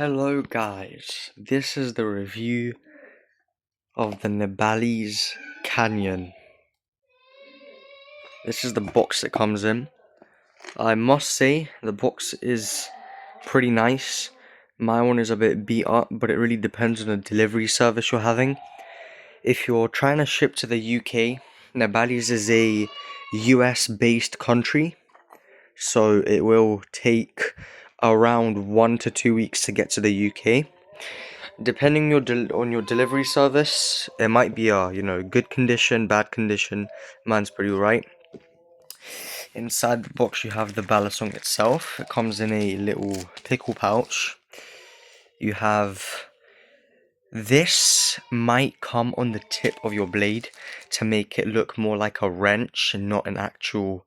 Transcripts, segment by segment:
Hello guys, this is the review of the Nabalis Canyon. This is the box it comes in. I must say, the box is pretty nice. My one is a bit beat up, but it really depends on the delivery service you're having. If you're trying to ship to the UK, Nabalis is a US based country, so it will take around 1 to 2 weeks to get to the UK. Depending on your delivery service, it might be a good condition, bad condition. Mine's pretty alright. Inside the box you have the balisong itself. It comes in a little pickle pouch. You have this might come on the tip of your blade to make it look more like a wrench and not an actual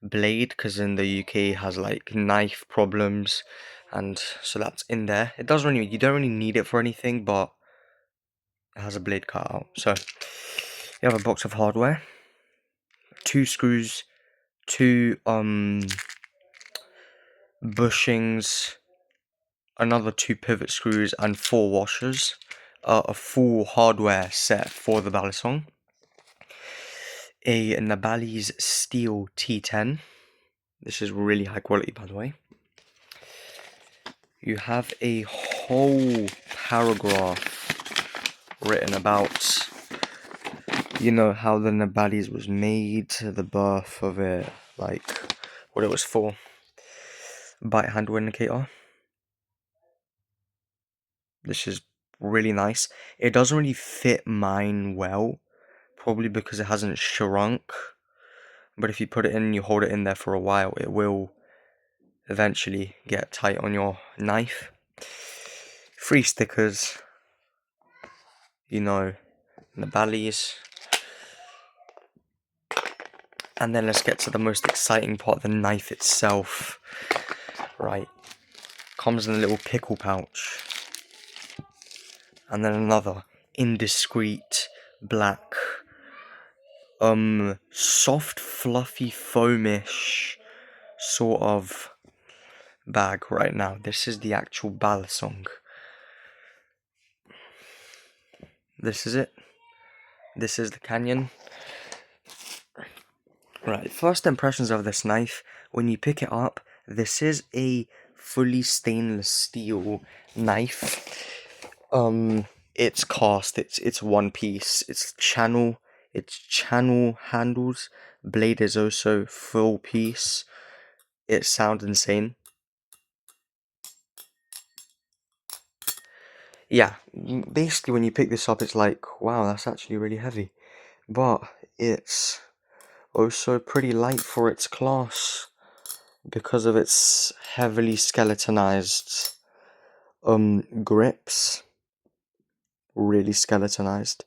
blade, because in the UK it has like knife problems, and so that's in there. You don't really need it for anything, but it has a blade cut out. So you have a box of hardware, 2 screws, 2 bushings, another 2 pivot screws, and 4 washers. A full hardware set for the balisong. A Nabalis steel T10. This is really high quality, by the way. You have a whole paragraph written about how the Nabalis was made, the birth of it, like what it was for. Bite handle indicator. This is really nice. It doesn't really fit mine well, probably because it hasn't shrunk. But if you put it in and you hold it in there for a while, it will eventually get tight on your knife. 3 stickers. Nabalis. And then let's get to the most exciting part, the knife itself. Right. Comes in a little pickle pouch. And then another indiscreet black soft fluffy foamish sort of bag right now. This is the actual balisong. This is it. This is the Canyon. Right, first impressions of this knife. When you pick it up, this is a fully stainless steel knife. It's cast, it's one piece, it's channel handles, blade is also full piece. It sounds insane. Yeah, basically when you pick this up, it's like, wow, that's actually really heavy. But it's also pretty light for its class because of its heavily skeletonized grips. Really skeletonized.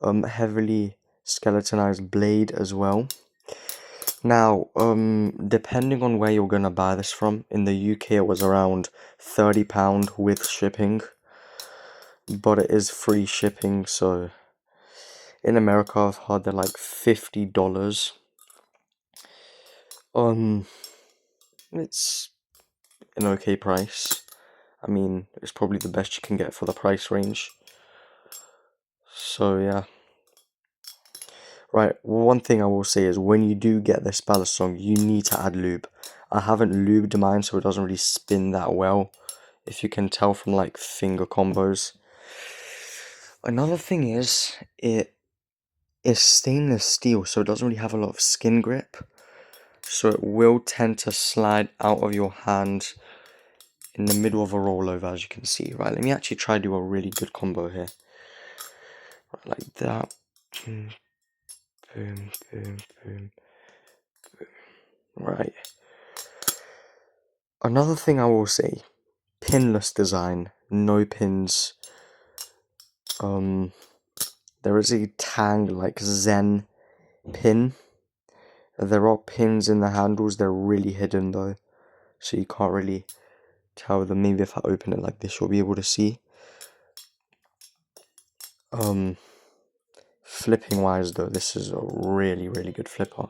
Heavily skeletonized blade as well. Now, depending on where you're gonna buy this from, in the UK it was around £30 with shipping, but it is free shipping, so in America I've heard they're like $50. It's an okay price. I mean, it's probably the best you can get for the price range. So yeah. Right, one thing I will say is when you do get this balisong, you need to add lube. I haven't lubed mine, so it doesn't really spin that well, if you can tell from like finger combos. Another thing is, it is stainless steel, so it doesn't really have a lot of skin grip. So it will tend to slide out of your hand in the middle of a rollover, as you can see. Right, let me actually try to do a really good combo here. Right, like that. Boom, boom, boom, boom. Right. Another thing I will say, pinless design, no pins. There is a Tang like Zen pin. There are pins in the handles, they're really hidden though, so you can't really tell them. Maybe if I open it like this, you'll be able to see. Flipping wise though, this is a really, really good flipper.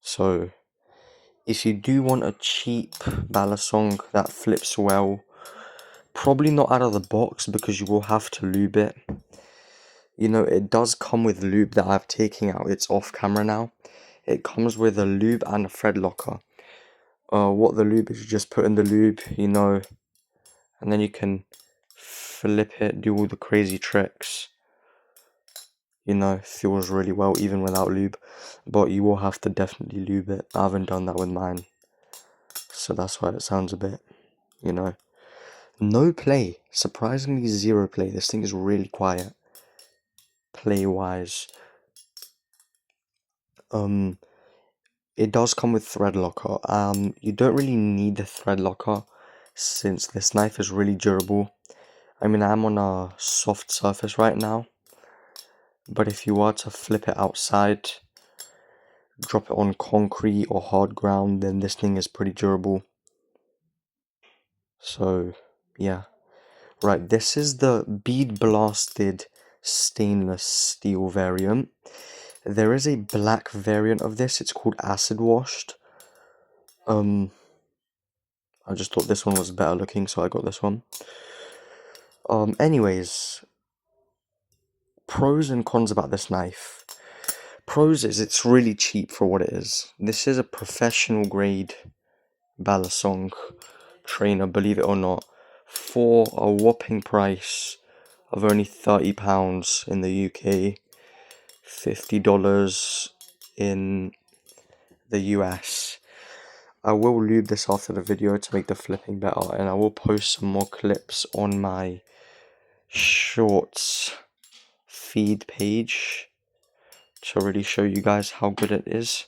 So if you do want a cheap balisong that flips well, probably not out of the box because you will have to lube it. You know, it does come with lube that I've taken out. It's off camera now. It comes with a lube and a thread locker. What the lube is, you just put in the lube, you know, and then you can flip it, do all the crazy tricks. You know, feels really well even without lube. But you will have to definitely lube it. I haven't done that with mine. So that's why it sounds a bit, you know. No play. Surprisingly zero play. This thing is really quiet. Play-wise. It does come with thread locker. You don't really need the thread locker since this knife is really durable. I mean, I'm on a soft surface right now, but if you were to flip it outside, drop it on concrete or hard ground, then this thing is pretty durable. So, yeah. Right, this is the bead blasted stainless steel variant. There is a black variant of this. It's called acid washed. I just thought this one was better looking, so I got this one. Anyways, pros and cons about this knife. Pros is it's really cheap for what it is. This is a professional grade balisong trainer, believe it or not, for a whopping price of only £30 in the UK, $50 in the US. I will lube this after the video to make the flipping better, and I will post some more clips on my shorts feed page to really show you guys how good it is.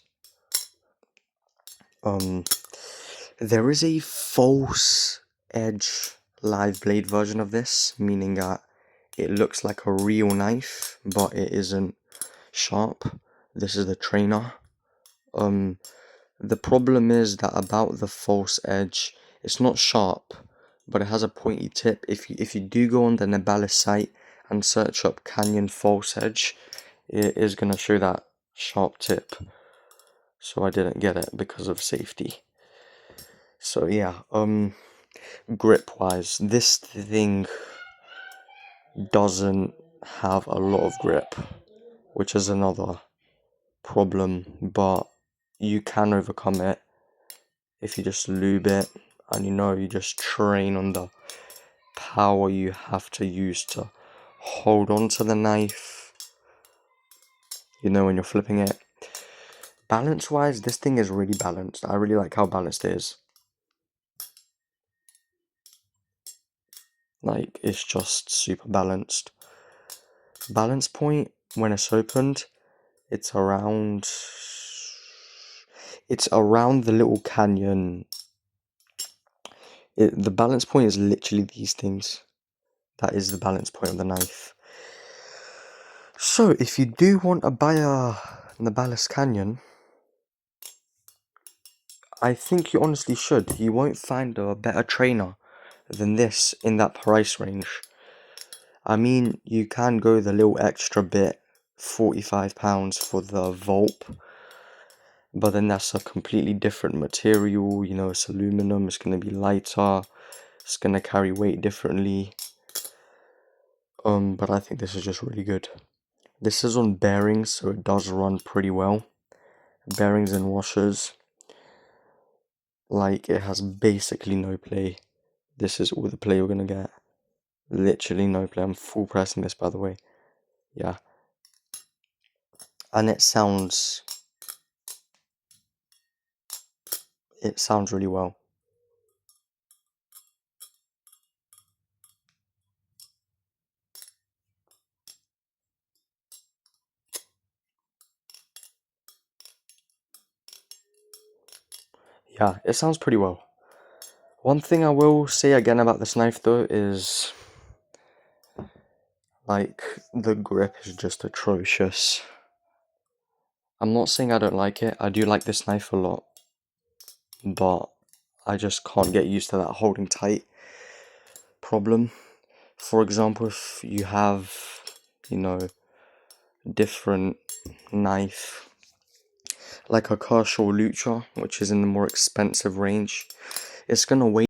There is a false edge live blade version of this, meaning that it looks like a real knife, but it isn't sharp. This is the trainer. The problem is that about the false edge, it's not sharp, but it has a pointy tip. If you do go on the Nabalis site and search up Canyon false edge, it is going to show that sharp tip. So I didn't get it because of safety. So yeah, grip wise, this thing doesn't have a lot of grip, which is another problem, but you can overcome it if you just lube it and you just train on the power you have to use to hold on to the knife, when you're flipping it. Balance wise, this thing is really balanced. I really like how balanced it is. Like, it's just super balanced. Balance point, when it's opened, it's around the little canyon. The balance point is literally these things. That is the balance point of the knife. So, if you do want to buy a Nabalis Canyon, I think you honestly should. You won't find a better trainer than this in that price range. I mean, you can go the little extra bit, £45 for the Volp, but then that's a completely different material. It's aluminum, it's going to be lighter, it's going to carry weight differently. But I think this is just really good. This is on bearings, so it does run pretty well. Bearings and washers. Like, it has basically no play. This is all the play you're going to get. Literally no play. I'm full pressing this, by the way. Yeah. And it sounds really well. Yeah, it sounds pretty well. One thing I will say again about this knife though is, like, the grip is just atrocious. I'm not saying I don't like it. I do like this knife a lot, but I just can't get used to that holding tight problem. For example, if you have, different knife, like a Kershaw Lucha, which is in the more expensive range, it's gonna weigh